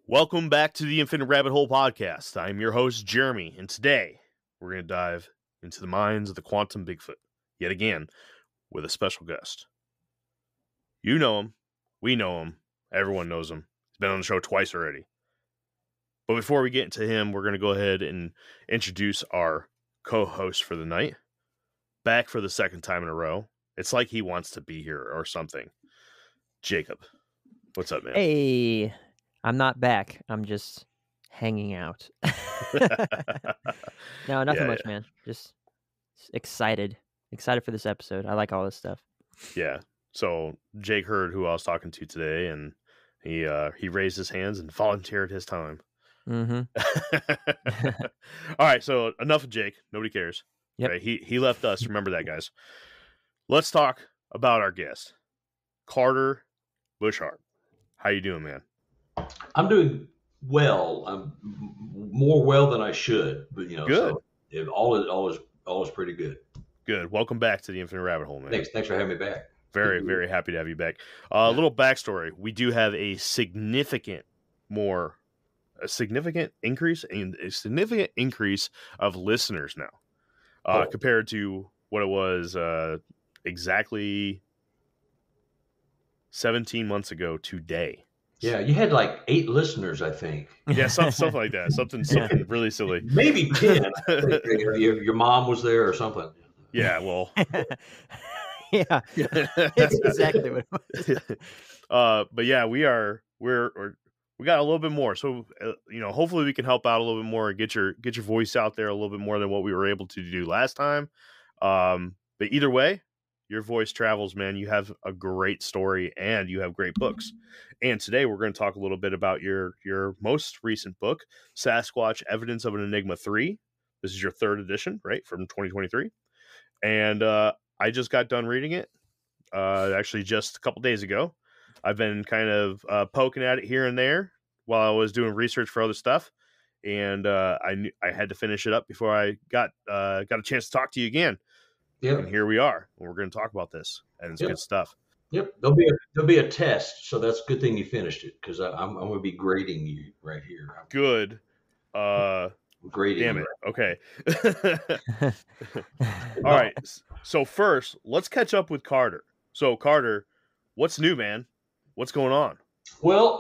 Welcome back to the Infinite Rabbit Hole podcast. I'm your host, Jeremy, and today we're going to dive into the minds of the quantum Bigfoot, yet again, with a special guest. You know him, we know him, everyone knows him. He's been on the show twice already. But before we get into him, we're going to go ahead and introduce our co-host for the night. Back for the second time in a row. It's like he wants to be here or something. Jacob, what's up, man? Hey, I'm not back. I'm just hanging out. No, nothing much, man. Just excited for this episode. I like all this stuff. Yeah. So Jake heard who I was talking to today, and he raised his hands and volunteered his time. Mm-hmm. All right. So enough of Jake. Nobody cares. Yep. Okay, he left us. Remember that, guys. Let's talk about our guest, Carter Buschardt. How you doing, man? I'm doing well. I'm more well than I should, but good. So all is pretty good. Good. Welcome back to the Infinite Rabbit Hole, man. Thanks for having me back. Very, very happy to have you back. A little backstory: we do have a significant increase of listeners now, compared to what it was exactly 17 months ago today. Yeah, you had like 8 listeners, I think. Yeah, something like that. Something really silly. Maybe 10. Your mom was there or something. Yeah, well. Yeah, it's exactly what it was. But yeah, we got a little bit more. So hopefully we can help out a little bit more and get your voice out there a little bit more than what we were able to do last time. But either way, your voice travels, man. You have a great story and you have great books. And today we're going to talk a little bit about your most recent book, Sasquatch Evidence of an Enigma 3. This is your 3rd edition, right, from 2023. And I just got done reading it, actually just a couple days ago. I've been kind of poking at it here and there while I was doing research for other stuff. And I had to finish it up before I got a chance to talk to you again. Yep. And here we are. We're going to talk about this, and it's good stuff. Yep. There'll be a test, so that's a good thing you finished it, because I'm going to be grading you right here. Good. Grading. Damn it. Okay. All right. So first, let's catch up with Carter. So Carter, what's new, man? What's going on? Well,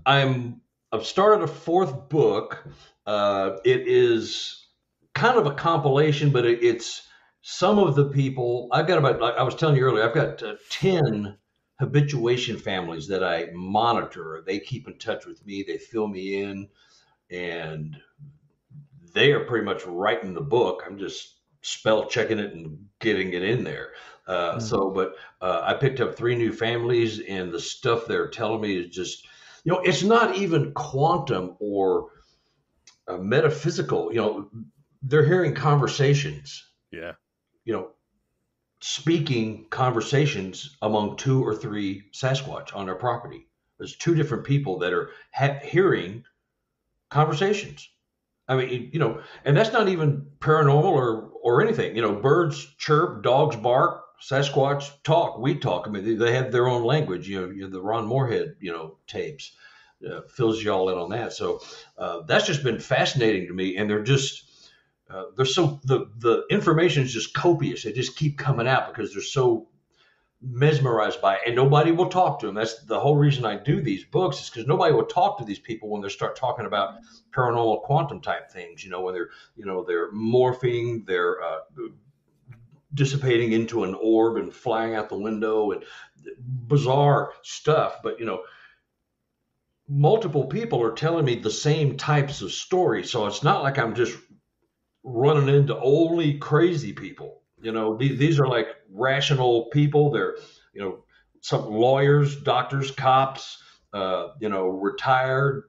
I've started a 4th book. It is kind of a compilation, but it's some of the people. I've got about, like I was telling you earlier, I've got 10 habituation families that I monitor. They keep in touch with me. They fill me in, and they are pretty much writing the book. I'm just spell checking it and getting it in there. But I picked up 3 new families, and the stuff they're telling me is just, it's not even quantum or metaphysical. They're hearing conversations. Yeah. Speaking conversations among 2 or 3 Sasquatch on their property. There's 2 different people that are hearing conversations. I mean, and that's not even paranormal or anything. Birds chirp, dogs bark, Sasquatch talk, we talk. I mean, they have their own language. The Ron Moorhead, tapes fills you all in on that. So that's just been fascinating to me. And they're just, the information is just copious. They just keep coming out because they're so mesmerized by it, and nobody will talk to them. That's the whole reason I do these books, is because nobody will talk to these people when they start talking about paranormal quantum type things. When they're morphing, they're dissipating into an orb and flying out the window and bizarre stuff. But multiple people are telling me the same types of stories, so it's not like I'm just running into only crazy people. These are like rational people. They're, some lawyers, doctors, cops, retired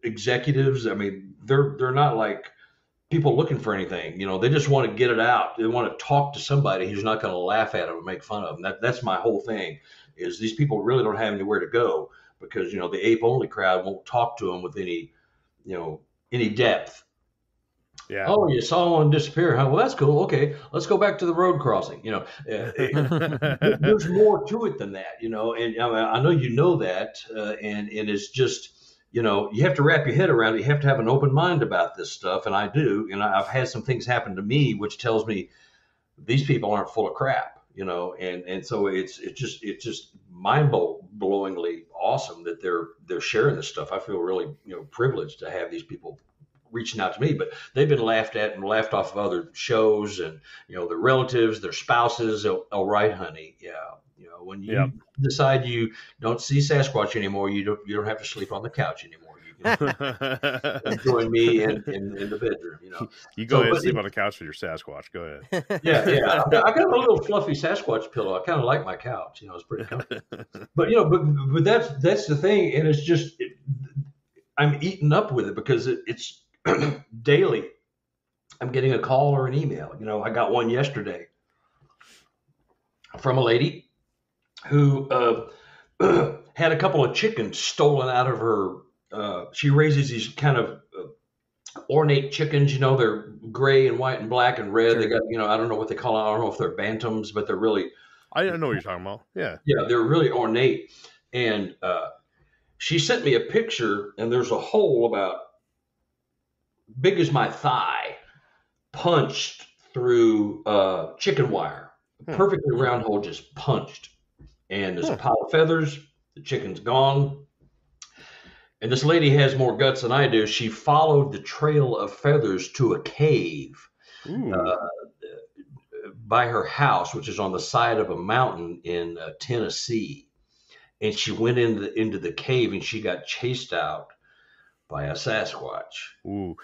executives. I mean, they're not like people looking for anything. They just want to get it out. They want to talk to somebody who's not going to laugh at them and make fun of them. That's my whole thing, is these people really don't have anywhere to go, because, the ape only crowd won't talk to them with any depth. Yeah. Oh, you saw one disappear, huh? Well, that's cool. Okay, let's go back to the road crossing. There's more to it than that, and I know that, and it's just, you have to wrap your head around it. You have to have an open mind about this stuff, and I do. And I've had some things happen to me, which tells me these people aren't full of crap, and so it's just mind-blowingly awesome that they're sharing this stuff. I feel really privileged to have these people reaching out to me, but they've been laughed at and laughed off of other shows, and their relatives, their spouses. All right, honey, yeah. When you decide you don't see Sasquatch anymore, you don't have to sleep on the couch anymore. You can join me in the bedroom. You go ahead and sleep on the couch with your Sasquatch. Go ahead. Yeah. I got a little fluffy Sasquatch pillow. I kind of like my couch. It's pretty comfy. But that's the thing, and it's just I'm eaten up with it because it's daily. I'm getting a call or an email. I got one yesterday from a lady who had a couple of chickens stolen out of her. She raises these kind of ornate chickens. They're gray and white and black and red. Sure. They got, I don't know what they call it. I don't know if they're bantams, but they're really. I know what you're talking about. Yeah. Yeah, they're really ornate. And she sent me a picture, and there's a hole about big as my thigh punched through chicken wire. Perfectly round hole, just punched. And there's a pile of feathers. The chicken's gone. And this lady has more guts than I do. She followed the trail of feathers to a cave by her house, which is on the side of a mountain in Tennessee. And she went into the cave, and she got chased out by a Sasquatch. Ooh.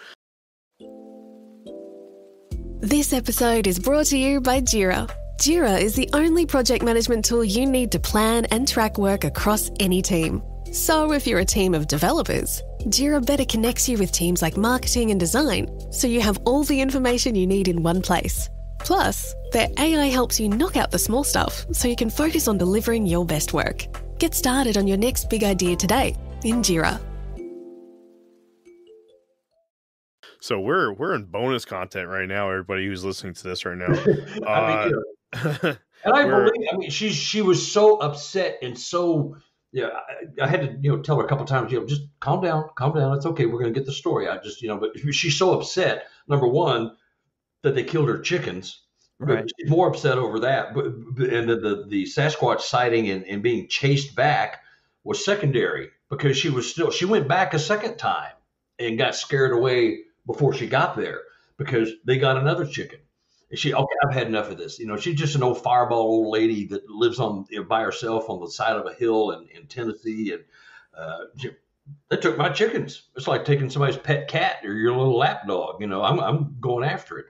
This episode is brought to you by Jira. Jira is the only project management tool you need to plan and track work across any team. So if you're a team of developers, Jira better connects you with teams like marketing and design, so you have all the information you need in one place. Plus, their AI helps you knock out the small stuff so you can focus on delivering your best work. Get started on your next big idea today in Jira. So we're in bonus content right now, everybody who's listening to this right now. And I believe, she was so upset and so, I had to, tell her a couple of times, just calm down. It's okay. We're going to get the story. I just, but she's so upset, number one, that they killed her chickens. Right. But she's more upset over that. But and the Sasquatch sighting and being chased back was secondary, because she went back a second time and got scared away before she got there, because they got another chicken. I've had enough of this. She's just an old fireball old lady that lives by herself on the side of a hill in Tennessee. And they took my chickens. It's like taking somebody's pet cat or your little lap dog. I'm going after it.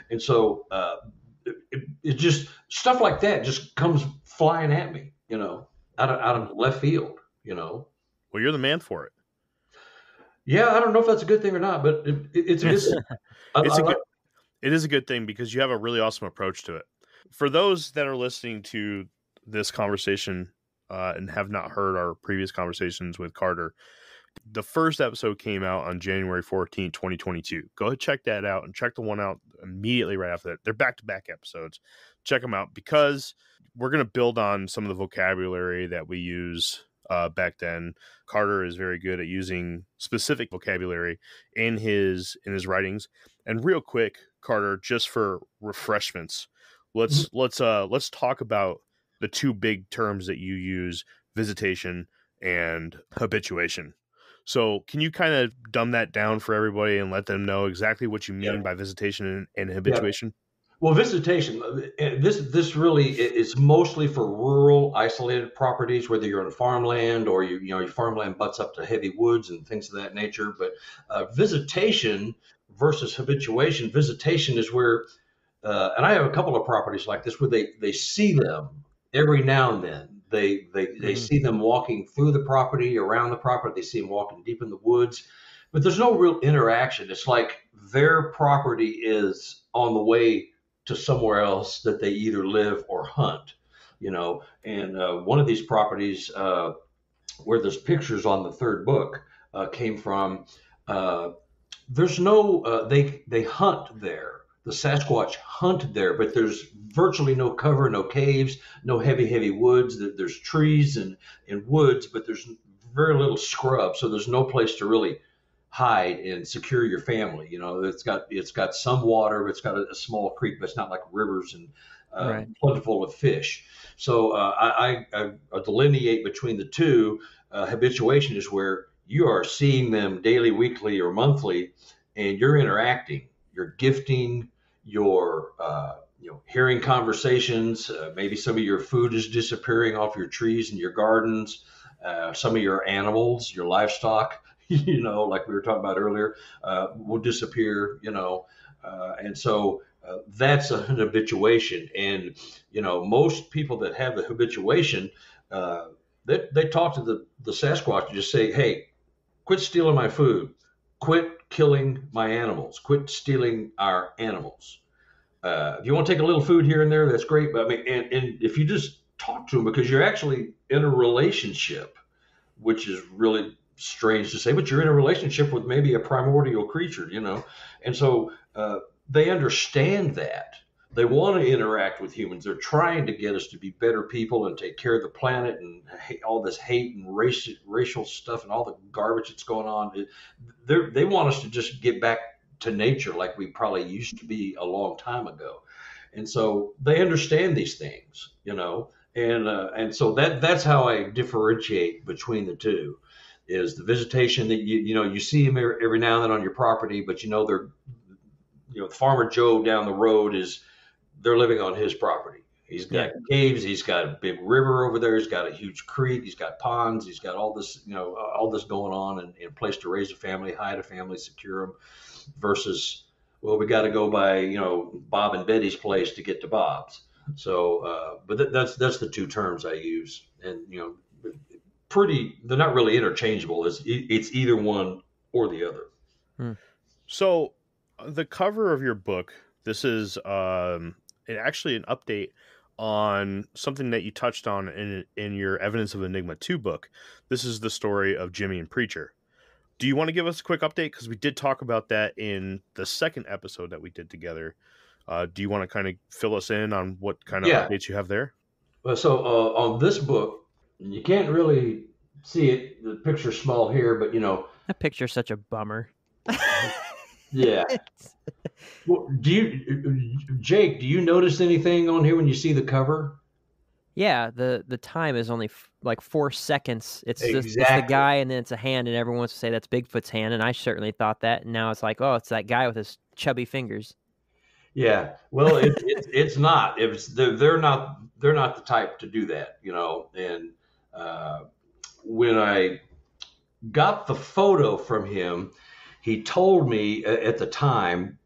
And so it just, stuff like that just comes flying at me, out of left field, Well, you're the man for it. Yeah, I don't know if that's a good thing or not, but it's a good thing. It is a good thing because you have a really awesome approach to it. For those that are listening to this conversation and have not heard our previous conversations with Carter, the first episode came out on January 14th, 2022. Go ahead, check that out, and check the one out immediately right after that. They're back-to-back episodes. Check them out, because we're going to build on some of the vocabulary that we use back then. Carter is very good at using specific vocabulary in his writings. And real quick, Carter, just for refreshments, let's talk about the two big terms that you use: visitation and habituation. So can you kind of dumb that down for everybody and let them know exactly what you mean by visitation and habituation? Well, visitation, this really is mostly for rural, isolated properties, whether you're on farmland or your farmland butts up to heavy woods and things of that nature. But visitation versus habituation. Visitation is where, and I have a couple of properties like this where they see them every now and then. They see them walking through the property, around the property. They see them walking deep in the woods, but there's no real interaction. It's like their property is on the way to somewhere else that they either live or hunt, And one of these properties where there's pictures on the third book came from. There's no they hunt there. The Sasquatch hunt there, but there's virtually no cover, no caves, no heavy woods. There's trees and woods, but there's very little scrub, so there's no place to really hide and secure your family. It's got some water, but it's got a small creek, but it's not like rivers and Right. plentiful with fish. So I delineate between the two. Habituation is where you are seeing them daily, weekly, or monthly, and you're interacting, you're gifting, you're hearing conversations. Maybe some of your food is disappearing off your trees and your gardens. Some of your animals, your livestock, like we were talking about earlier, will disappear. And so that's an habituation. And most people that have the habituation, they talk to the Sasquatch and just say, "Hey, quit stealing my food, quit killing my animals, quit stealing our animals. If you want to take a little food here and there, that's great. But I mean, and if you just talk to them, because you're actually in a relationship, which is really strange to say, but you're in a relationship with maybe a primordial creature, and so they understand that. They want to interact with humans. They're trying to get us to be better people and take care of the planet, and all this hate and racial stuff and all the garbage that's going on. They want us to just get back to nature like we probably used to be a long time ago. And so they understand these things, and so that's how I differentiate between the two. Is the visitation that you see them every now and then on your property, but they're Farmer Joe down the road they're living on his property. He's got caves, he's got a big river over there, he's got a huge creek, he's got ponds, he's got all this going on, and a place to raise a family, hide a family, secure them, versus, well, we got to go by Bob and Betty's place to get to Bob's. So but that's the two terms I use, and they're not really interchangeable. It's either one or the other. So the cover of your book, this is actually an update on something that you touched on in your Evidence of Enigma 2 book. This is the story of Jimmy and Preacher. Do you want to give us a quick update? Because we did talk about that in the second episode that we did together. Do you want to kind of fill us in on what kind of updates you have there? Well, so on this book, you can't really see it. The picture's small here, but That picture's such a bummer. Yeah. Well, Jake, do you notice anything on here when you see the cover? Yeah, the time is only like 4 seconds. It's it's the Exactly. guy, and then it's a hand, and everyone wants to say that's Bigfoot's hand, and I certainly thought that. And now it's like, oh, it's that guy with his chubby fingers. Yeah. Well, it's not. They're not the type to do that, And when I got the photo from him, he told me at the time,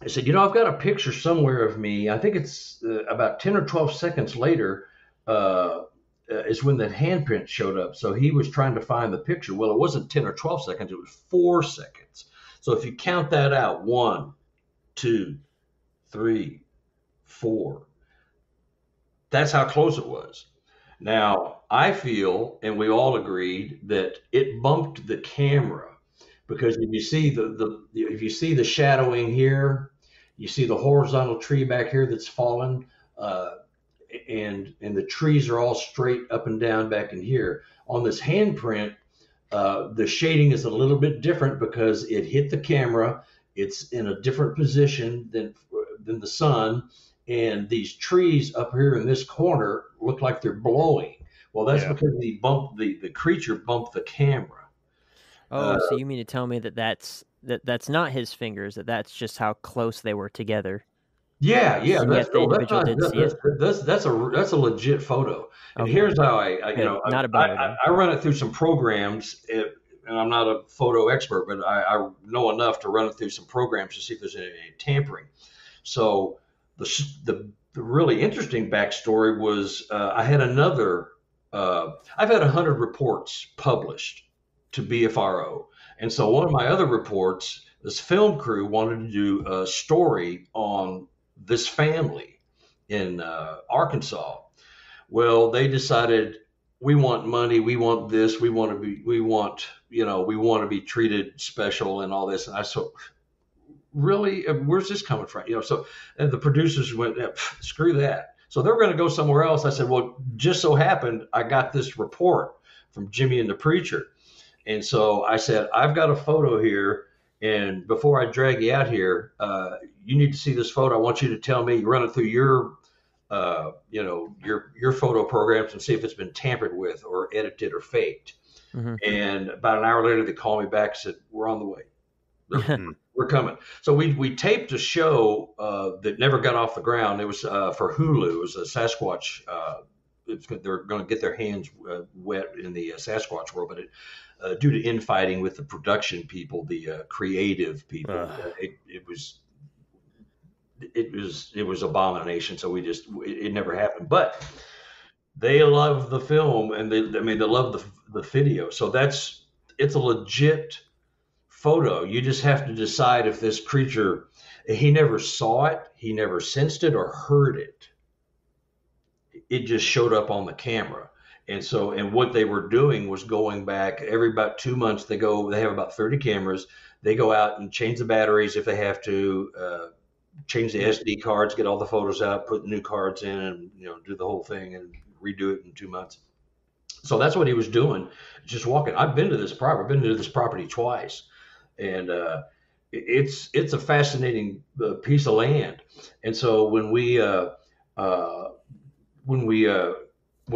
I said, I've got a picture somewhere of me. I think it's about 10 or 12 seconds later is when that handprint showed up. So he was trying to find the picture. Well, it wasn't 10 or 12 seconds. It was 4 seconds. So if you count that out, 1, 2, 3, 4, that's how close it was. Now, I feel, and we all agreed, that it bumped the camera. Because if you see the shadowing here, you see the horizontal tree back here that's fallen, and the trees are all straight up and down back in here. On this handprint, the shading is a little bit different because it hit the camera. It's in a different position than the sun, and these trees up here in this corner look like they're blowing. Well, that's because the creature bumped the camera. Oh, so you mean to tell me that's not his fingers, that's just how close they were together? Yeah. So That's a legit photo. And Okay. here's how I run it through some programs, and I'm not a photo expert, but I know enough to run it through some programs to see if there's any tampering. So the really interesting backstory was I've had 100 reports published to BFRO. And so one of my other reports, this film crew wanted to do a story on this family in Arkansas. Well, they decided, we want money, we want this, we want to be treated special and all this. And I said, really, where's this coming from? So, and the producers went, screw that. So they're going to go somewhere else. I said, well, just so happened I got this report from Jimmy and the Preacher. And so I said, I've got a photo here. And before I drag you out here, you need to see this photo. I want you to tell me, you run it through your photo programs and see if it's been tampered with or edited or faked. Mm-hmm. And about an hour later, they called me back and said, we're on the way. We're coming. So we taped a show that never got off the ground. It was for Hulu. It was a Sasquatch. They're going to get their hands wet in the Sasquatch world, but due to infighting with the production people, the creative people, it was abomination. So it never happened. But they love the film, and they love the video. So it's a legit photo. You just have to decide if this creature, he never saw it, he never sensed it or heard it. It just showed up on the camera. And what they were doing was going back every about 2 months. They have about 30 cameras. They go out and change the batteries if they have to, change the SD cards, get all the photos out, put new cards in, and do the whole thing and redo it in 2 months. So that's what he was doing, just walking. I've been to this property twice, and it's a fascinating piece of land. And so when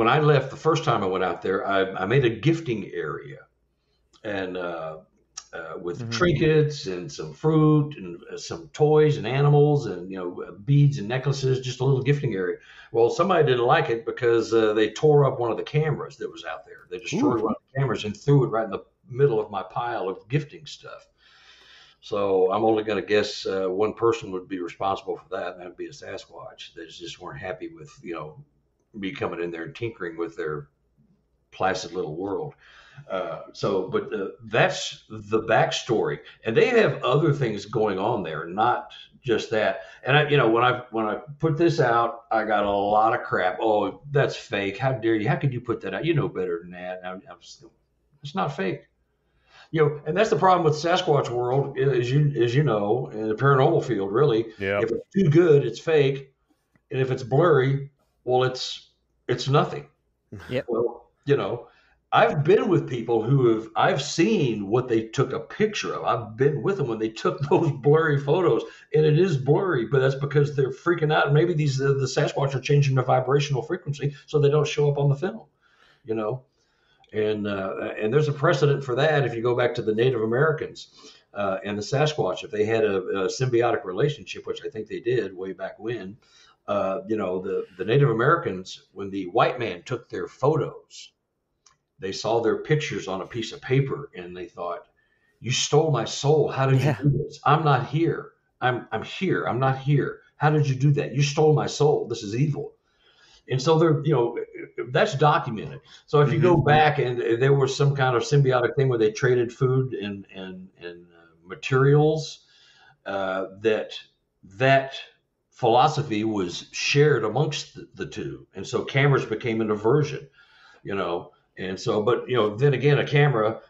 I left the first time I went out there, I made a gifting area, and with trinkets and some fruit and some toys and animals and beads and necklaces, just a little gifting area. Well, somebody didn't like it because they tore up one of the cameras that was out there. They destroyed one of the cameras and threw it right in the middle of my pile of gifting stuff. So I'm only going to guess one person would be responsible for that, and that would be a Sasquatch. They just weren't happy with me coming in there and tinkering with their placid little world. But that's the backstory, and they have other things going on there, not just that. And when I put this out, I got a lot of crap. Oh, that's fake. How dare you? How could you put that out? You know better than that. It's not fake. And that's the problem with Sasquatch world, as you know, in the paranormal field, really. Yeah. If it's too good, it's fake, and if it's blurry, well, it's nothing. Yep. Well, I've been with people I've seen what they took a picture of. I've been with them when they took those blurry photos, and it is blurry, but that's because they're freaking out. Maybe the Sasquatch are changing the vibrational frequency so they don't show up on the film, And there's a precedent for that if you go back to the Native Americans and the Sasquatch. If they had a symbiotic relationship, which I think they did way back when, the Native Americans, when the white man took their photos, they saw their pictures on a piece of paper and they thought, you stole my soul. How did you do this? I'm not here. I'm here. I'm not here. How did you do that? You stole my soul. This is evil. And so that's documented. So if you go back and there was some kind of symbiotic thing where they traded food and materials, that philosophy was shared amongst the two. And so cameras became an aversion, And so, but then again, a camera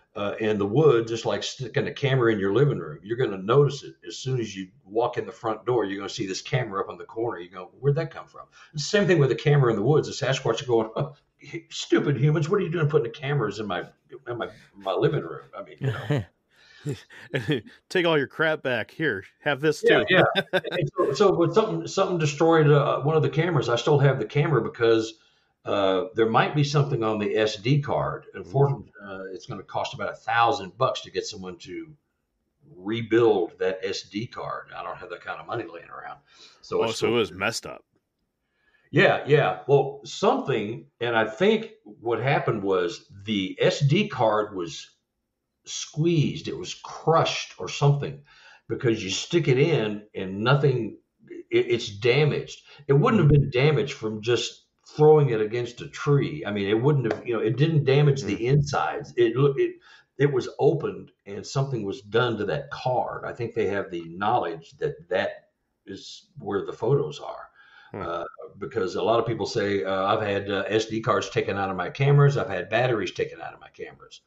in the wood, just like sticking a camera in your living room, you're going to notice it as soon as you walk in the front door. You're going to see this camera up on the corner. You go, where'd that come from? The same thing with a camera in the woods. The Sasquatch are going, oh, stupid humans, what are you doing putting the cameras in my living room? I mean, Take all your crap back. Here, have this too. Yeah. So when something destroyed one of the cameras, I still have the camera because there might be something on the SD card. Unfortunately, it's going to cost about $1,000 to get someone to rebuild that SD card. I don't have that kind of money laying around. So it was messed up. Yeah. Well, and I think what happened was the SD card was squeezed. It was crushed or something, because you stick it in and nothing, it's damaged. It wouldn't have been damaged from just throwing it against a tree. I mean, it wouldn't have, it didn't damage the insides. It was opened and something was done to that card. I think they have the knowledge that is where the photos are. Because a lot of people say, I've had SD cards taken out of my cameras. I've had batteries taken out of my cameras.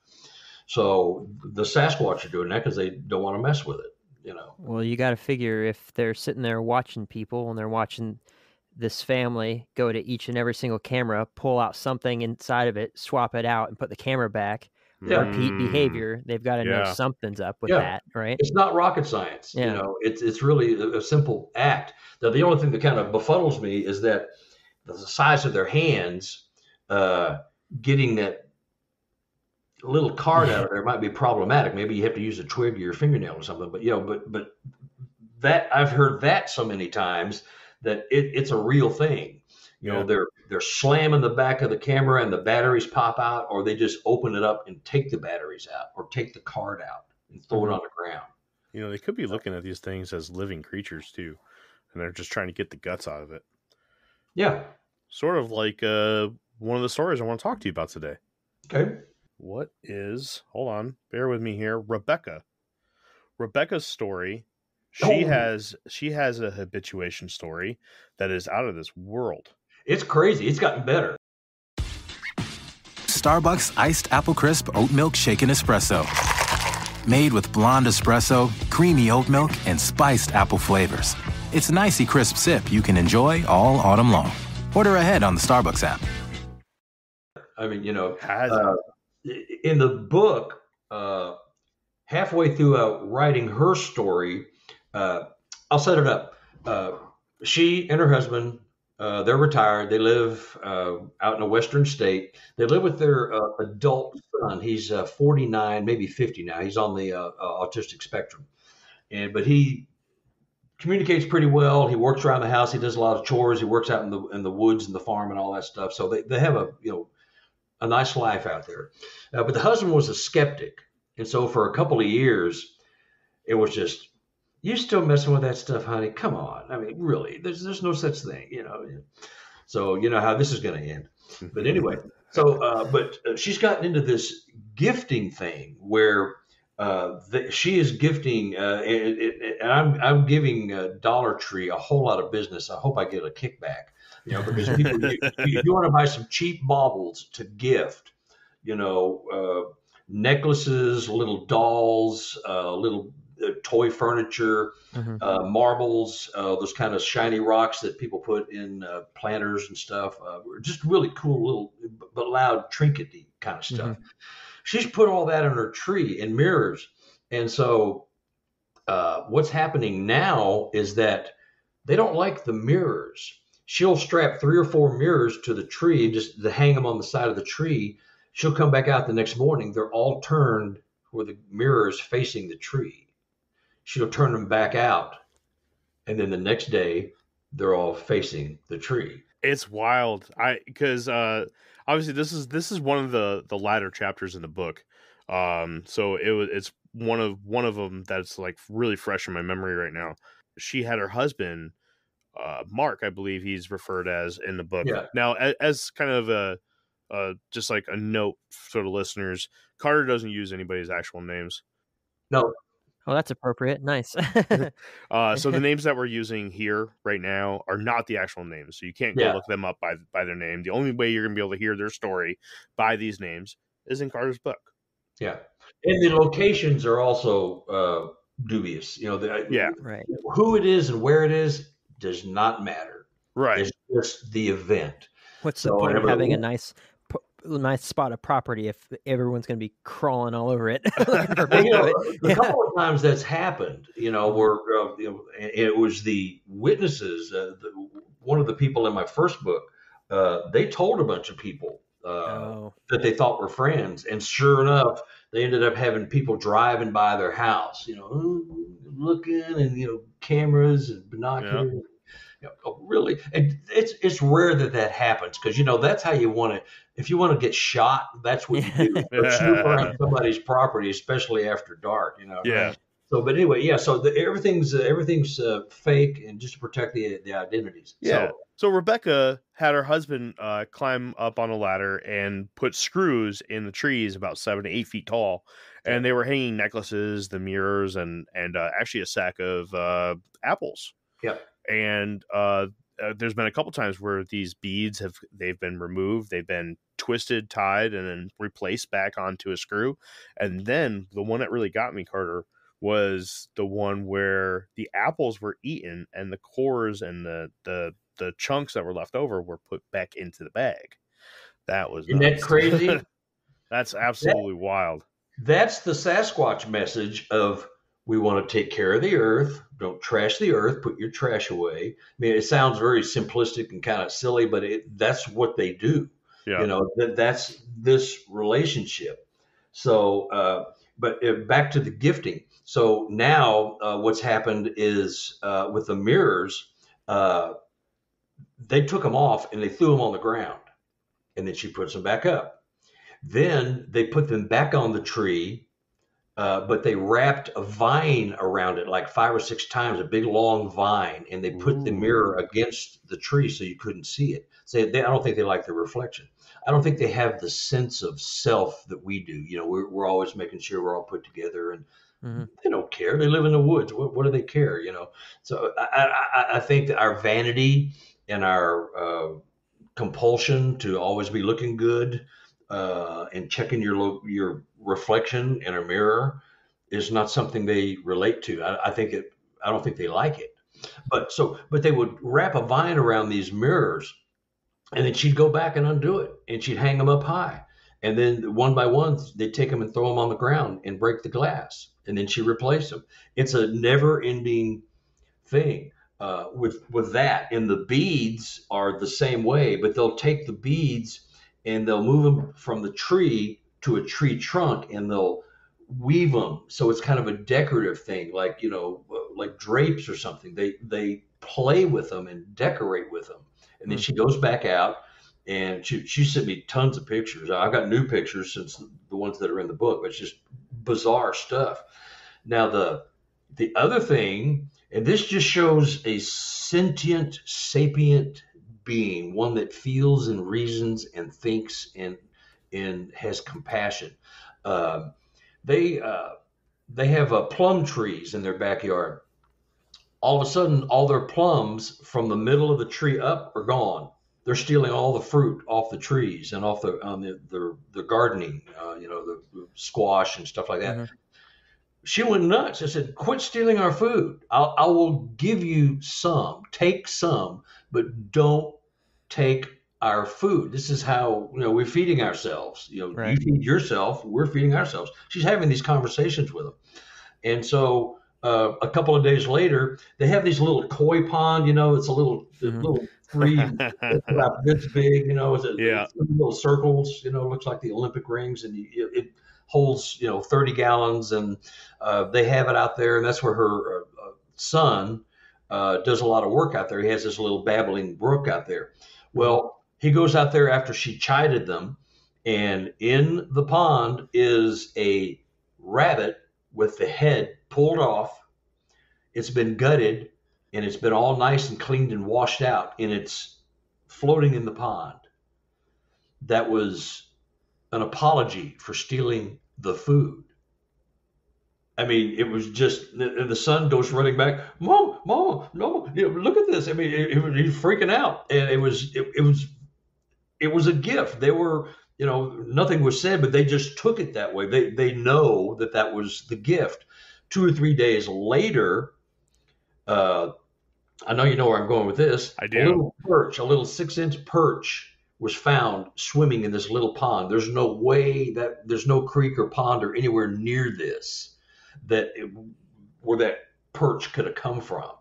So the Sasquatch are doing that because they don't want to mess with it, Well, you got to figure if they're sitting there watching people and they're watching this family go to each and every single camera, pull out something inside of it, swap it out, and put the camera back. Yeah. Repeat behavior. They've got to know Yeah. something's up with Yeah. that, right? It's not rocket science. Yeah. You know, it's really a simple act. Now, the only thing that kind of befuddles me is that the size of their hands, getting that little card out of there might be problematic. Maybe you have to use a twig or your fingernail or something. But but that I've heard that so many times that it's a real thing. You know, they're slamming the back of the camera and the batteries pop out, or they just open it up and take the batteries out, or take the card out and throw it on the ground. You know, they could be looking at these things as living creatures too, and they're just trying to get the guts out of it. Yeah. Sort of like one of the stories I want to talk to you about today. Okay. What is, hold on, bear with me here, Rebecca. Rebecca's story, she has a habituation story that is out of this world. It's crazy. It's gotten better. Starbucks iced apple crisp oat milk shaken espresso. Made with blonde espresso, creamy oat milk, and spiced apple flavors. It's an icy crisp sip you can enjoy all autumn long. Order ahead on the Starbucks app. I mean, you know, in the book, halfway through writing her story, I'll set it up. She and her husband, they're retired. They live out in a western state. They live with their adult son. He's 49, maybe 50 now. He's on the autistic spectrum, but he communicates pretty well. He works around the house. He does a lot of chores. He works out in the woods and the farm and all that stuff. So they have a nice life out there. But the husband was a skeptic, and so for a couple of years, it was just, you still messing with that stuff, honey? Come on. I mean, really, there's no such thing, you know. So you know how this is going to end. But anyway, but she's gotten into this gifting thing where she is gifting, and I'm giving Dollar Tree a whole lot of business. I hope I get a kickback, you know, because people, if you want to buy some cheap baubles to gift, you know, necklaces, little dolls, little toy furniture, marbles, those kind of shiny rocks that people put in planters and stuff. Just really cool little but loud trinkety kind of stuff. She's put all that on her tree in mirrors. And so what's happening now is that they don't like the mirrors. She'll strap 3 or 4 mirrors to the tree and just to hang them on the side of the tree. She'll come back out the next morning. They're all turned where the mirrors facing the tree. She'll turn them back out, and then the next day they're all facing the tree. It's wild. Because obviously this is one of the latter chapters in the book. So it's one of them that's like really fresh in my memory right now. She had her husband, Mark, I believe he's referred as in the book. Yeah. Now, as kind of a just like a note for the listeners, Carter doesn't use anybody's actual names. No. Oh, that's appropriate. Nice. So the names that we're using here right now are not the actual names. So you can't go look them up by their name. The only way you're going to be able to hear their story by these names is in Carter's book. Yeah. And the locations are also dubious. You know, right. Who it is and where it is does not matter. Right. It's just the event. What's the point of having a nice spot of property if everyone's going to be crawling all over it? A couple of times that's happened, you know, where it was the witnesses, one of the people in my first book, they told a bunch of people that they thought were friends, and sure enough, they ended up having people driving by their house, you know, looking, and you know, cameras and binoculars. Yeah. Really, it's rare that happens, because you know that's how you want to. If you want to get shot, that's what you do. Snoop around somebody's property, especially after dark. You know. Yeah. So, but anyway, yeah. So everything's fake, and just to protect the identities. Yeah. So Rebecca had her husband climb up on a ladder and put screws in the trees about 7 to 8 feet tall, and they were hanging necklaces, the mirrors, and actually a sack of apples. Yep. And there's been a couple times where these beads they've been removed, they've been twisted, tied, and then replaced back onto a screw. And then the one that really got me, Carter, was the one where the apples were eaten and the cores and the the chunks that were left over were put back into the bag. That was Isn't that nuts. crazy? That's absolutely wild. That's the Sasquatch message of, we want to take care of the earth. Don't trash the earth. Put your trash away. I mean, it sounds very simplistic and kind of silly, but that's what they do. Yeah. You know, that's this relationship. So, but back to the gifting. So now what's happened is with the mirrors, they took them off and they threw them on the ground. And then she puts them back up. Then they put them back on the tree, but they wrapped a vine around it like 5 or 6 times, a big long vine, and they put the mirror against the tree so you couldn't see it. So I don't think they like the reflection. I don't think they have the sense of self that we do. You know, we're always making sure we're all put together, and they don't care. They live in the woods. What do they care? You know. So I think that our vanity and our compulsion to always be looking good and checking your reflection in a mirror is not something they relate to. I don't think they like it. But they would wrap a vine around these mirrors, and then she'd go back and undo it, and she'd hang them up high. And then one by one, they'd take them and throw them on the ground and break the glass. And then she replaced them. It's a never ending thing with that. And the beads are the same way, but they'll take the beads and they'll move them from the tree to a tree trunk, and they'll weave them. So it's kind of a decorative thing, like, you know, like drapes or something. They play with them and decorate with them. And then she goes back out, and she sent me tons of pictures. I've got new pictures since the ones that are in the book, but it's just bizarre stuff. Now, the other thing, and this just shows a sentient, sapient being, one that feels and reasons and thinks and has compassion. They have plum trees in their backyard. All of a sudden, all their plums from the middle of the tree up are gone. They're stealing all the fruit off the trees and off the gardening, you know, the squash and stuff like that. Mm-hmm. She went nuts. I said, quit stealing our food. I will give you some, take some, but don't take our food. This is how, you know, we're feeding ourselves. You know, right. You feed yourself, we're feeding ourselves. She's having these conversations with them. And so a couple of days later, they have these little koi pond, you know, it's a little free, it's about this big, you know, it's little circles, you know, it looks like the Olympic rings, and it holds, you know, 30 gallons, and they have it out there, and that's where her son does a lot of work out there. He has this little babbling brook out there. Well, he goes out there after she chided them, and in the pond is a rabbit with the head pulled off. It's been gutted, and it's been all nice and cleaned and washed out, and it's floating in the pond. That was an apology for stealing the food. I mean, it was just, the son goes running back, Mom, no, you know, look at this. I mean, he's freaking out, and it was a gift. They were, you know, nothing was said, but they just took it that way. They know that was the gift. 2 or 3 days later, I know you know where I'm going with this. I do. A little perch, a little 6-inch perch was found swimming in this little pond. There's no way that there's no creek or pond or anywhere near this where that perch could have come from.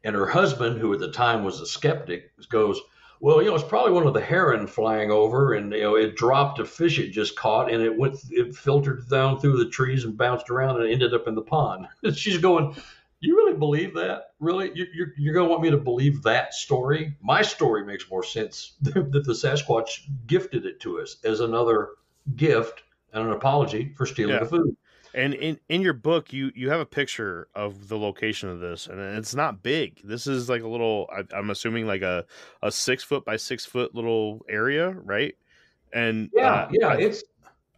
And her husband, who at the time was a skeptic, goes, well, you know, it's probably one of the heron flying over, and, you know, it dropped a fish it just caught, and it filtered down through the trees and bounced around and ended up in the pond. She's going, you really believe that? Really? You're going to want me to believe that story? My story makes more sense that the Sasquatch gifted it to us as another gift and an apology for stealing the food. And in your book, you have a picture of the location of this, and it's not big. This is like a little, I'm assuming like a 6 foot by 6 foot little area, right? And I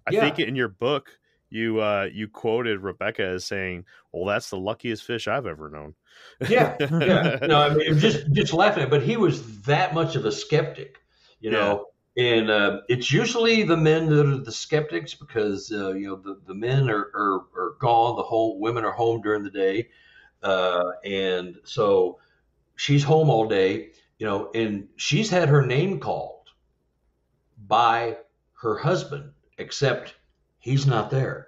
think in your book, you quoted Rebecca as saying, well, that's the luckiest fish I've ever known. Yeah. No, I mean, just laughing at it, but he was that much of a skeptic, you know. And it's usually the men that are the skeptics, because you know, the men are gone, the women are home during the day, and so she's home all day. and she's had her name called by her husband, except he's not there.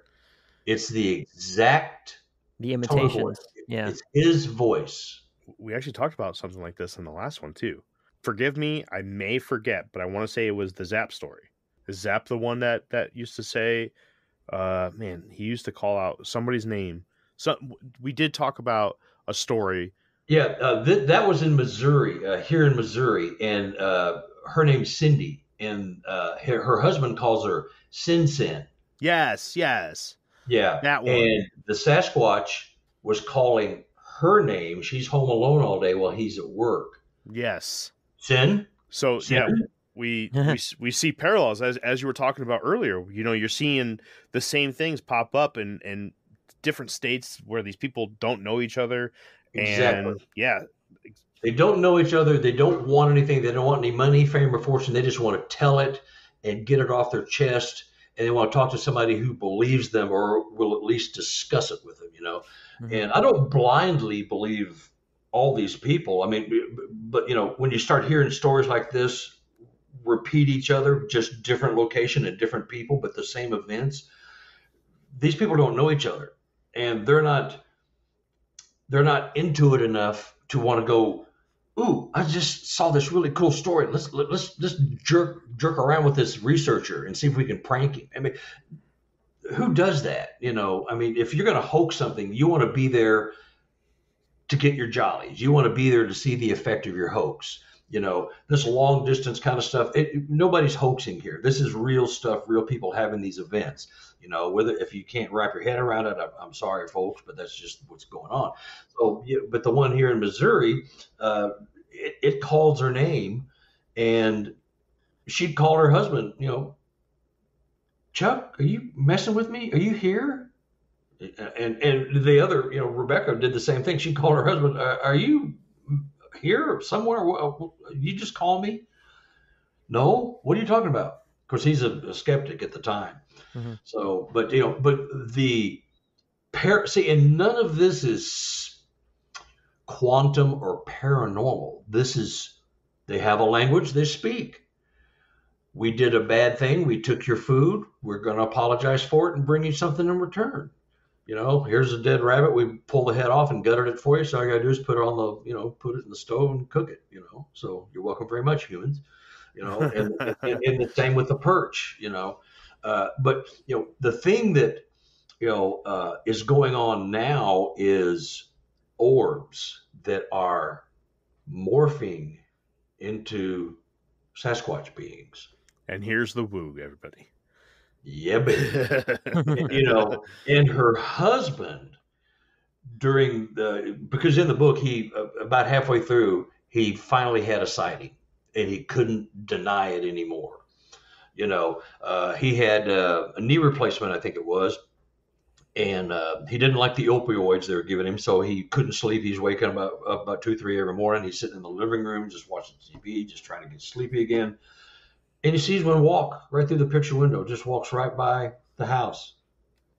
It's the exact The tone of imitations. voice. Yeah. It's his voice. We actually talked about something like this in the last one too. Forgive me, I may forget, but I want to say it was the Zap story. Is Zap the one that used to say, man, he used to call out somebody's name. So we did talk about a story. Yeah, that was in Missouri, here in Missouri, and her name's Cindy, and her husband calls her Sin Sin. Yes. Yeah, That one. and the Sasquatch was calling her name. She's home alone all day while he's at work. Yes. Sin. So Sin? yeah, we see parallels as you were talking about earlier. You're seeing the same things pop up in different states where these people don't know each other. Exactly. And yeah, they don't know each other. They don't want anything. They don't want any money, fame, or fortune. They just want to tell it and get it off their chest. And they want to talk to somebody who believes them or will at least discuss it with them, Mhm. And I don't blindly believe all these people. I mean, but, when you start hearing stories like this repeat each other, just different location and different people, but the same events, these people don't know each other. And they're not into it enough to want to go, ooh, I just saw this really cool story. Let's just jerk around with this researcher and see if we can prank him. I mean, who does that? I mean, if you're going to hoax something, you want to be there to get your jollies. You want to be there to see the effect of your hoax. This long distance kind of stuff. Nobody's hoaxing here. This is real stuff. Real people having these events. Whether if you can't wrap your head around it, I'm sorry, folks, but that's just what's going on. So, yeah, but the one here in Missouri, it calls her name, and she'd call her husband. Chuck, are you messing with me? Are you here? And the other, Rebecca did the same thing. She called her husband. Are you here somewhere? You just call me? No. What are you talking about? Of course, he's a skeptic at the time. Mm-hmm. So, but see, and none of this is quantum or paranormal. This is, they have a language they speak. We did a bad thing. We took your food. We're going to apologize for it and bring you something in return. Here's a dead rabbit. We pull the head off and gutted it for you. So all you got to do is put it on put it in the stove and cook it, So you're welcome very much, humans, and the same with the perch, But, the thing that, is going on now is orbs that are morphing into Sasquatch beings. and here's the woo, everybody. Yeah, baby. And her husband because in the book, he, about halfway through, he finally had a sighting and he couldn't deny it anymore. He had a knee replacement, I think it was. And he didn't like the opioids they were giving him, so he couldn't sleep. He's waking up about 2, 3 every morning. He's sitting in the living room, just watching TV, just trying to get sleepy again. And he sees one walk right through the picture window, just walks right by the house.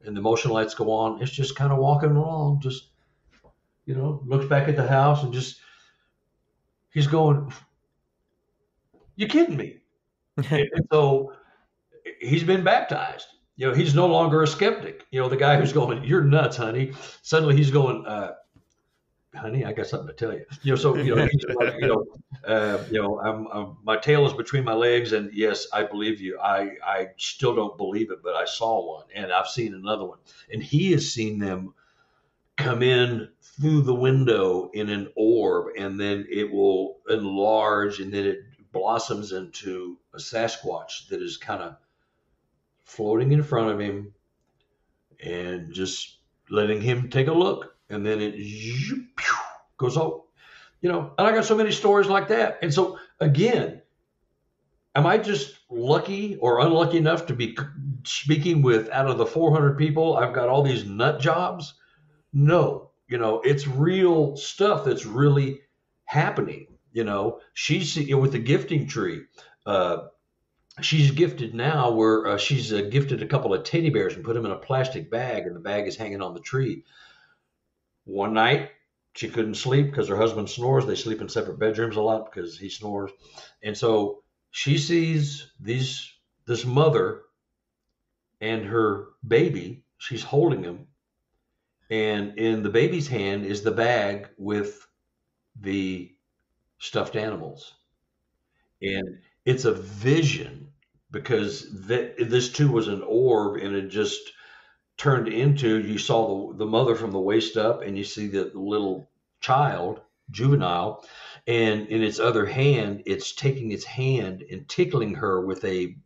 And the motion lights go on. It's just kind of walking along, just, looks back at the house and he's going, you kidding me? And so he's been baptized. He's no longer a skeptic. The guy who's going, you're nuts, honey. Suddenly he's going, honey, I got something to tell you. So he's like, my tail is between my legs, and yes, I believe you. I still don't believe it, but I saw one, and I've seen another one, and he has seen them come in through the window in an orb, and then it will enlarge, and then it blossoms into a Sasquatch that is kind of floating in front of him and just letting him take a look. And then it goes off, and I got so many stories like that. And so again, am I just lucky or unlucky enough to be speaking with, out of the 400 people, I've got all these nut jobs? No, it's real stuff that's really happening. She's with the gifting tree. She's gifted now where she's gifted a couple of teddy bears and put them in a plastic bag, and the bag is hanging on the tree. One night, she couldn't sleep because her husband snores. They sleep in separate bedrooms a lot because he snores. And so she sees this mother and her baby. She's holding him. And in the baby's hand is the bag with the stuffed animals. And it's a vision because this too was an orb, and it just turned into, you saw the mother from the waist up, and you see the little child, juvenile, and in its other hand, it's taking its hand and tickling her with a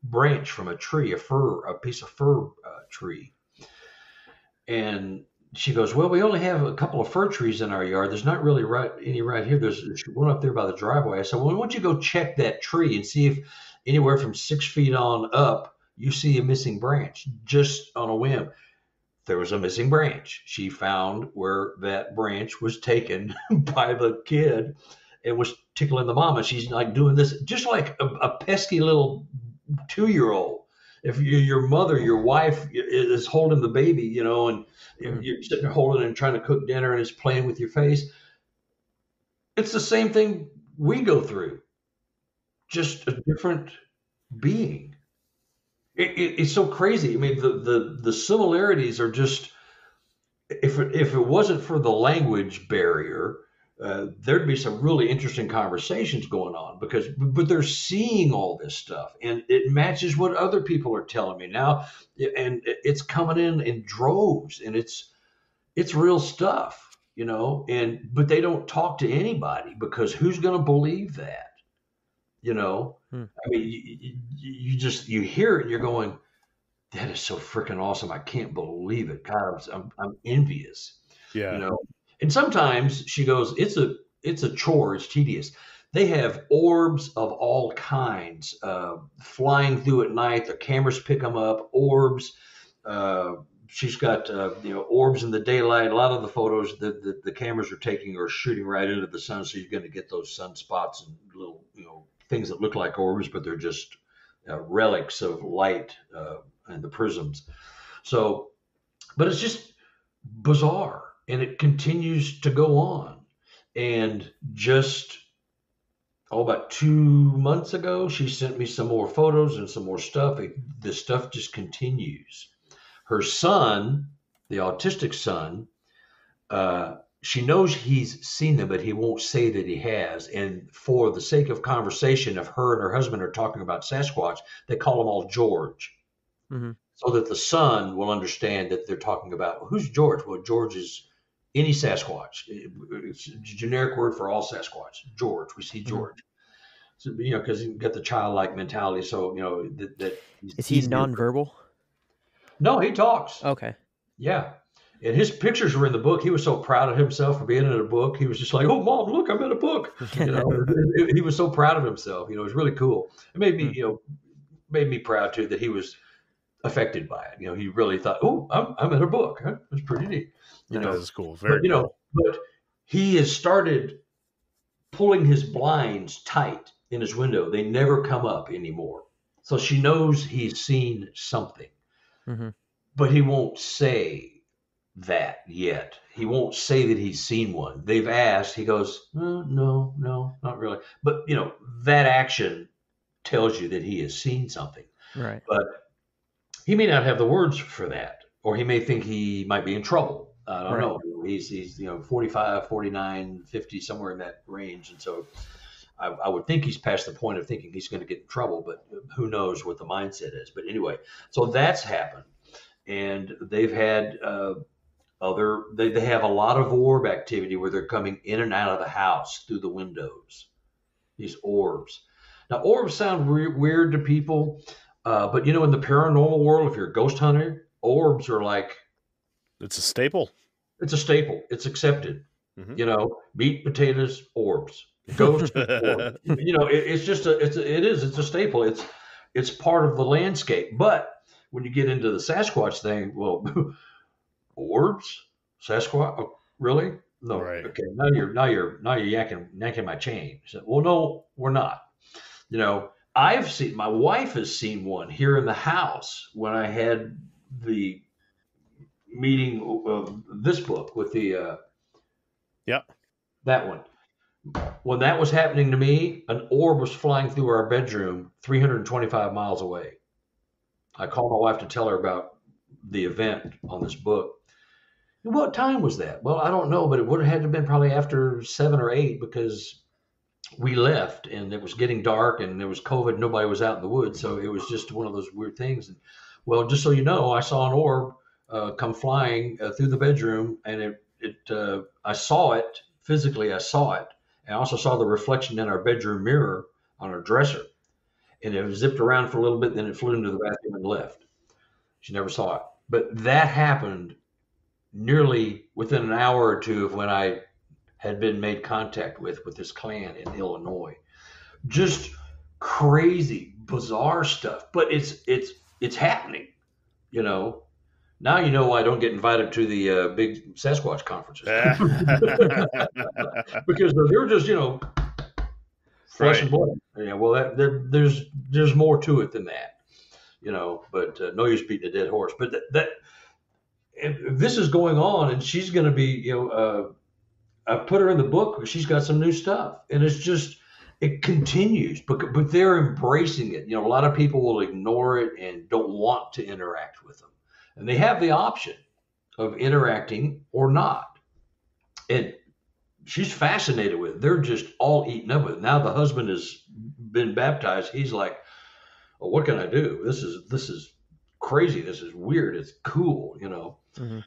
branch from a tree, a piece of fir tree. And she goes, well, we only have a couple of fir trees in our yard. There's not really any right here. There's one up there by the driveway. I said, well, why don't you go check that tree and see if anywhere from 6 feet on up, you see a missing branch, just on a whim. There was a missing branch. She found where that branch was taken by the kid and was tickling the mama. She's like doing this just like a pesky little 2-year-old. If your mother, your wife is holding the baby, and you're sitting there holding it and trying to cook dinner and it's playing with your face, it's the same thing we go through, just a different being. It's so crazy. I mean, the similarities are just, if it wasn't for the language barrier, there'd be some really interesting conversations going on but they're seeing all this stuff and it matches what other people are telling me now, and it's coming in droves, and it's real stuff, but they don't talk to anybody because who's going to believe that? I mean, you hear it and you're going, that is so freaking awesome. I can't believe it. God, I'm envious. Yeah. And sometimes she goes, it's a chore. It's tedious. They have orbs of all kinds flying through at night. The cameras pick them up. Orbs. She's got orbs in the daylight. A lot of the photos that the cameras are taking are shooting right into the sun, so you're going to get those sunspots and little things that look like orbs, but they're just relics of light and the prisms. So, but it's just bizarre, and it continues to go on. And just about 2 months ago, she sent me some more photos and some more stuff. The stuff just continues. Her son, the autistic son, she knows he's seen them, but he won't say that he has. And for the sake of conversation, if her and her husband are talking about Sasquatch, they call them all George. Mm-hmm. So that the son will understand that they're talking about, who's George? Well, George is any Sasquatch. It's a generic word for all Sasquatch. George, we see George. Mm-hmm. So, because he's got the childlike mentality. So, that is he nonverbal? No, he talks. Okay. Yeah. And his pictures were in the book. He was so proud of himself for being in a book. He was just like, oh, Mom, look, I'm in a book. He was so proud of himself. It was really cool. It made me, made me proud, too, that he was affected by it. He really thought, oh, I'm in a book. Huh? It's pretty neat. That is cool. Very cool. But he has started pulling his blinds tight in his window. They never come up anymore. So she knows he's seen something. Mm-hmm. But he won't say that yet. He won't say that he's seen one. They've asked. He goes, no, not really. But, that action tells you that he has seen something. Right. But he may not have the words for that, or he may think he might be in trouble. I don't know. He's 45, 49, 50, somewhere in that range. And so I would think he's past the point of thinking he's going to get in trouble, but who knows what the mindset is. But anyway, so that's happened. And they've had they have a lot of orb activity where they're coming in and out of the house through the windows, these orbs. Now, orbs sound weird to people, but in the paranormal world, if you're a ghost hunter, orbs are like... It's a staple. It's a staple. It's accepted. Mm-hmm. Meat, potatoes, orbs. Ghost, orbs. It's just it's a staple. It's part of the landscape. But when you get into the Sasquatch thing, well, orbs, Sasquatch, oh, really? No, right. Okay. Now you're yanking my chain. He said, well, no, we're not. My wife has seen one here in the house when I had the meeting of this book with the Yeah. That one. When that was happening to me, an orb was flying through our bedroom 325 miles away. I called my wife to tell her about the event on this book. And what time was that? Well, I don't know, but it would have had to have been probably after 7 or 8 because we left and it was getting dark and there was COVID. Nobody was out in the woods. So it was just one of those weird things. And, well, just so you know, I saw an orb come flying through the bedroom, and I saw it physically. I saw it. I also saw the reflection in our bedroom mirror on our dresser, and it zipped around for a little bit, and then it flew into the bathroom and left. She never saw it. But that happened nearly within an hour or two of when I had been made contact with this clan in Illinois. Just crazy, bizarre stuff. But it's happening, you know. Now you know why I don't get invited to the big Sasquatch conferences. Because they're just, flesh and blood. Yeah, well, there's more to it than that, but no use beating a dead horse. But that this is going on, and she's going to be, I put her in the book. She's got some new stuff, and it continues, but they're embracing it. A lot of people will ignore it and don't want to interact with them. And they have the option of interacting or not. And she's fascinated with it. They're just all eaten up with it. Now the husband has been baptized. He's like, well, what can I do? This is crazy. This is weird. It's cool, Mm-hmm.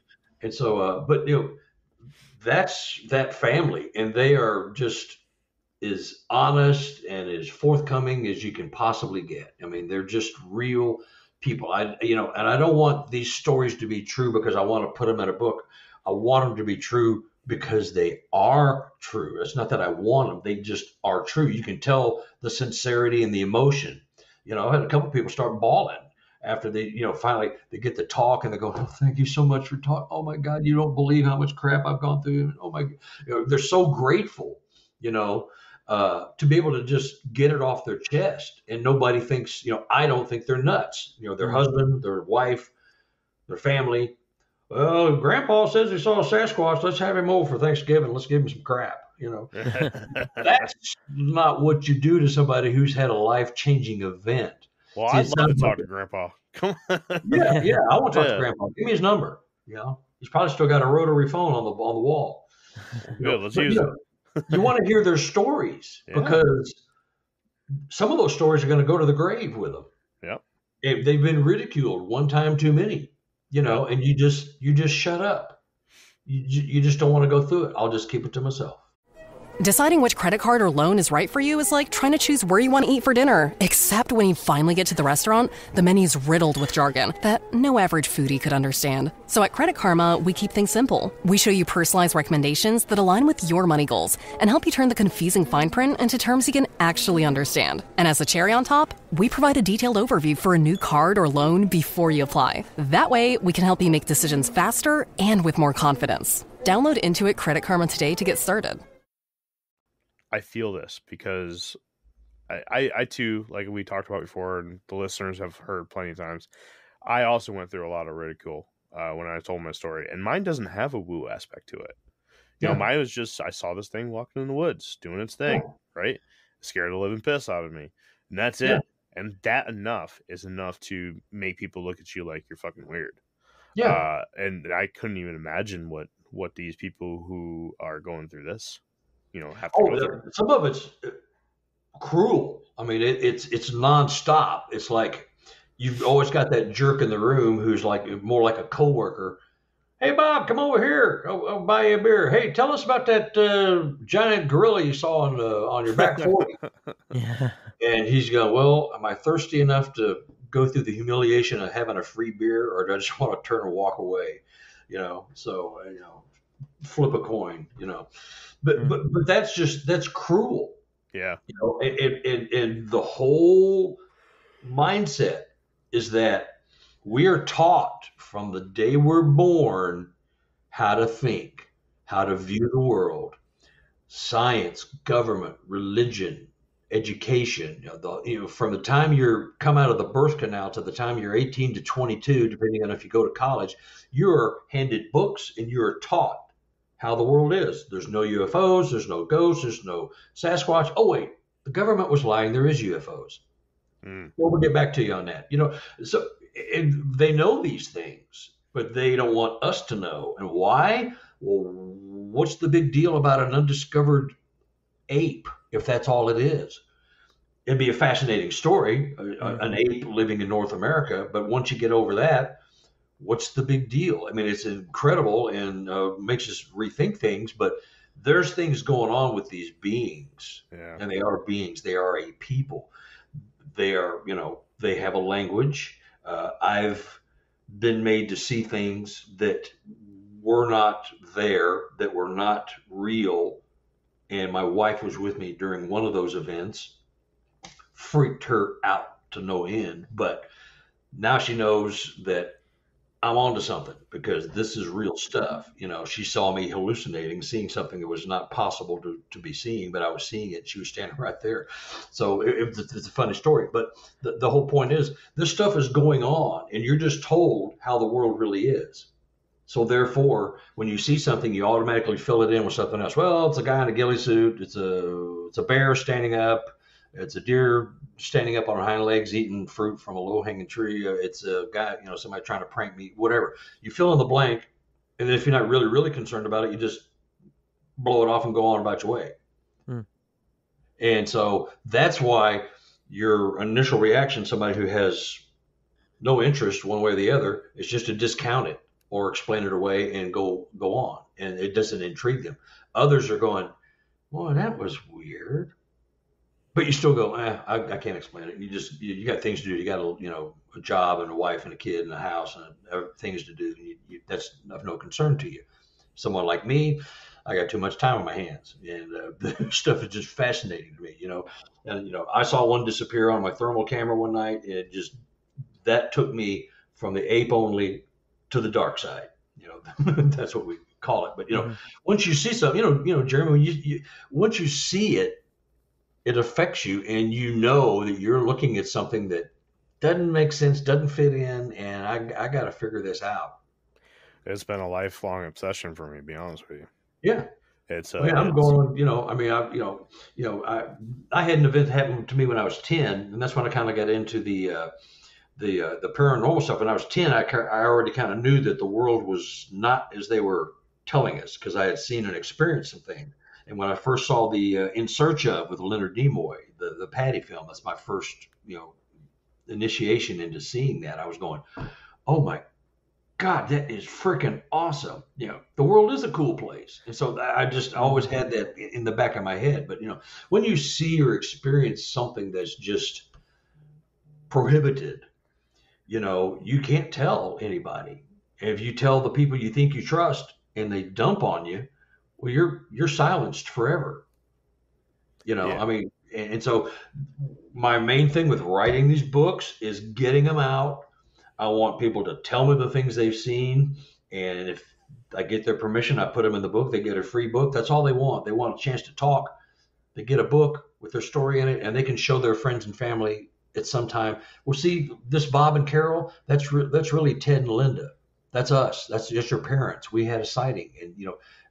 And so, but that's that family, and they are just as honest and as forthcoming as you can possibly get. I mean, they're just real people. And I don't want these stories to be true because I want to put them in a book. I want them to be true because they are true. It's not that I want them. They just are true. You can tell the sincerity and the emotion. I had a couple of people start bawling after they, finally they get the talk, and they go, oh, thank you so much for talking. Oh my God, you don't believe how much crap I've gone through. Oh my, they're so grateful, to be able to just get it off their chest, and nobody thinks, I don't think they're nuts. Their husband, their wife, their family. Well, Grandpa says he saw a Sasquatch. Let's have him over for Thanksgiving. Let's give him some crap. That's not what you do to somebody who's had a life-changing event. Well, I'd love to talk to Grandpa. Come on. Yeah. I want to talk to Grandpa. Give me his number. He's probably still got a rotary phone on the wall. Good, let's use it. You want to hear their stories because some of those stories are going to go to the grave with them. Yep. They've been ridiculed one time too many, and you just shut up. You just don't want to go through it. I'll just keep it to myself. Deciding which credit card or loan is right for you is like trying to choose where you want to eat for dinner. Except when you finally get to the restaurant, the menu's riddled with jargon that no average foodie could understand. So at Credit Karma, we keep things simple. We show you personalized recommendations that align with your money goals and help you turn the confusing fine print into terms you can actually understand. And as a cherry on top, we provide a detailed overview for a new card or loan before you apply. That way, we can help you make decisions faster and with more confidence. Download Intuit Credit Karma today to get started. I feel this because I too, like we talked about before, and the listeners have heard plenty of times, I also went through a lot of ridicule when I told my story, and mine doesn't have a woo aspect to it. Mine was just, I saw this thing walking in the woods, doing its thing, right? Scared the living piss out of me. And that's it. And that is enough to make people look at you like you're fucking weird. Yeah. And I couldn't even imagine what these people who are going through this, have to go through. Some of it's cruel. I mean, it's nonstop. It's like you've always got that jerk in the room who's like more like a coworker. Hey, Bob, come over here. I'll buy you a beer. Hey, tell us about that giant gorilla you saw on your back 40. Yeah. And he's going, well, am I thirsty enough to go through the humiliation of having a free beer, or do I just want to turn and walk away? So flip a coin. But that's cruel. Yeah. And the whole mindset is that we are taught from the day we're born how to think, how to view the world, science, government, religion, education. From the time you come out of the birth canal to the time you're 18 to 22, depending on if you go to college, you're handed books and you're taught how the world is. There's no UFOs, there's no ghosts, there's no Sasquatch. Oh, wait, the government was lying. There is UFOs. Well, we'll get back to you on that. So they know these things, but they don't want us to know. And why? Well, what's the big deal about an undiscovered ape if that's all it is? It'd be a fascinating story, an ape living in North America. But once you get over that, what's the big deal? I mean, it's incredible and makes us rethink things. But there's things going on with these beings, and they are beings. They are a people. They are, they have a language. I've been made to see things that were not there, that were not real. And my wife was with me during one of those events. Freaked her out to no end. But now she knows that I'm onto something because this is real stuff. She saw me hallucinating, seeing something that was not possible to be seeing, but I was seeing it. She was standing right there. So it's a funny story. But the whole point is this stuff is going on, and you're just told how the world really is. So therefore, when you see something, you automatically fill it in with something else. Well, it's a guy in a ghillie suit. It's a bear standing up. It's a deer standing up on her hind legs eating fruit from a low-hanging tree. It's a guy, somebody trying to prank me, whatever. You fill in the blank, and then if you're not really, really concerned about it, you just blow it off and go on about your way. And so that's why your initial reaction, somebody who has no interest one way or the other, is just to discount it or explain it away and go on. And it doesn't intrigue them. Others are going, well, that was weird. But you still go, I can't explain it. You got things to do. You got a job and a wife and a kid and a house and things to do. That's of no concern to you. Someone like me, I got too much time on my hands, and the stuff is just fascinating to me. And I saw one disappear on my thermal camera one night. That took me from the ape only to the dark side. That's what we call it. But once you see something, Jeremy, once you see it, it affects you, and that you're looking at something that doesn't make sense, doesn't fit in, and I got to figure this out. It's been a lifelong obsession for me, to be honest with you. Yeah, it's. I'm going. I had an event happen to me when I was 10, and that's when I kind of got into the paranormal stuff. When I was 10, I already kind of knew that the world was not as they were telling us because I had seen and experienced some things. And when I first saw the In Search Of with Leonard Nimoy, the Patty film, that's my first, initiation into seeing that. I was going, oh my God, that is freaking awesome. The world is a cool place. And so I just always had that in the back of my head. But, when you see or experience something that's just prohibited, you can't tell anybody. And if you tell the people you think you trust and they dump on you, well, you're silenced forever. I mean, and so my main thing with writing these books is getting them out. I want people to tell me the things they've seen. And if I get their permission, I put them in the book. They get a free book. That's all they want. They want a chance to talk. They get a book with their story in it, and they can show their friends and family at some time. Well, see, this Bob and Carol, that's really Ted and Linda. That's us. That's just your parents. We had a sighting, and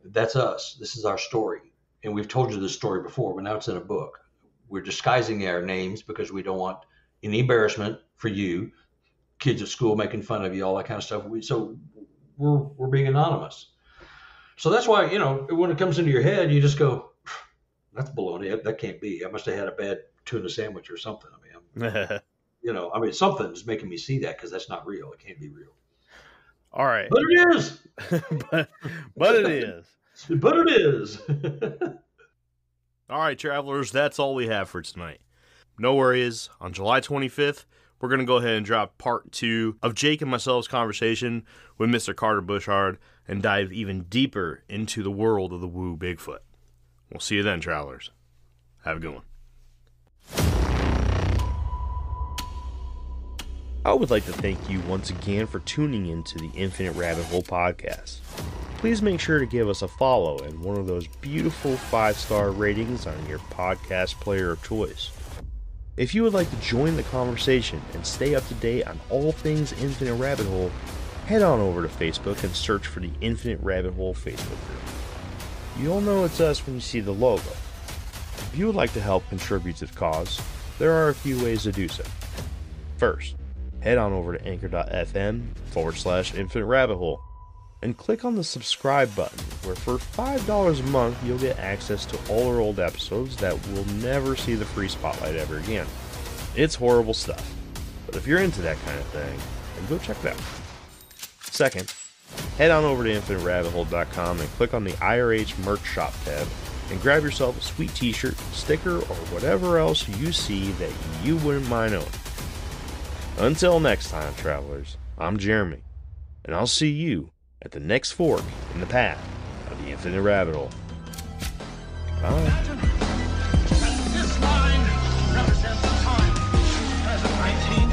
that's us. This is our story. And we've told you this story before, but now it's in a book. We're disguising our names because we don't want any embarrassment for you, kids at school making fun of you, all that kind of stuff. So we're being anonymous. So that's why, when it comes into your head, you just go, that's baloney. That can't be. I must have had a bad tuna sandwich or something. Something's making me see that because that's not real. It can't be real. All right. But it is. but it is. But it is. All right, travelers, that's all we have for tonight. No worries. On July 25th, we're going to go ahead and drop part 2 of Jake and myself's conversation with Mr. Carter Buschardt and dive even deeper into the world of the Woo Bigfoot. We'll see you then, travelers. Have a good one. I would like to thank you once again for tuning into the Infinite Rabbit Hole podcast. Please make sure to give us a follow and one of those beautiful 5-star ratings on your podcast player of choice. If you would like to join the conversation and stay up to date on all things Infinite Rabbit Hole, head on over to Facebook and search for the Infinite Rabbit Hole Facebook group. You'll know it's us when you see the logo. If you would like to help contribute to the cause, there are a few ways to do so. First, head on over to anchor.fm/Infinite Rabbit Hole and click on the subscribe button, where for $5 a month you'll get access to all our old episodes that will never see the free spotlight ever again. It's horrible stuff, but if you're into that kind of thing, then go check it out. Second, head on over to infiniterabbithole.com and click on the IRH merch shop tab and grab yourself a sweet t-shirt, sticker, or whatever else you see that you wouldn't mind owning. Until next time, travelers, I'm Jeremy, and I'll see you at the next fork in the path of the Infinite Rabbit Hole. Bye. This line represents the time as of 19